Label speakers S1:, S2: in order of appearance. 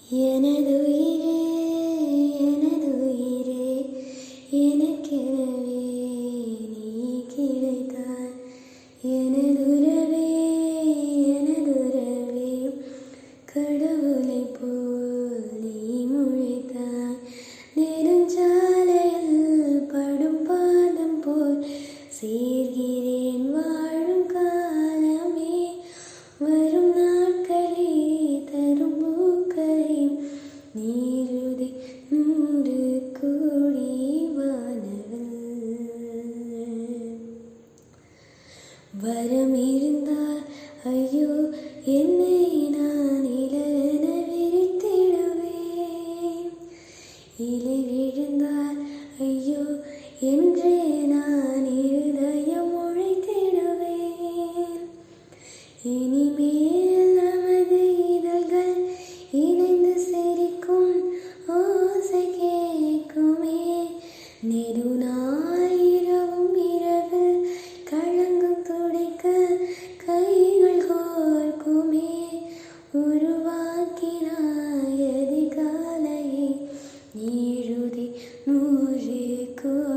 S1: எனதுயிரே எனதுயிரே எனக்கெனவே நீ கிடைத்தாய். எனதுறவே எனதுறவே கடவுளைப் போல் நீ முளைத்தாய். நெடுஞ்சாலையில் படும் பாதம் போல் சேர்கிறேன் வாழும் காலமே. வரும் நாட்களே தரும் பூக்களே நீருதி 100 கோடி வானவில். வரம் இருந்தால் ஐயோ என்னை நான் இலன விரித்திடுவேன். இலை விழுந்தால் ஐயோ என்றே நான் இருதயம் உழைத்திடுவேன். இனிமேல் நமது இதழ்கள் இணைந்து சிரிக்கும் ஓசை கேட்குமே. நெடுநாள் இரவும் இரவு களங்கும் துடைக்க கைகள் கோர்க்குமே. உருவாக்கினாய் அதிகாலையை நீழுதி 100 கோடி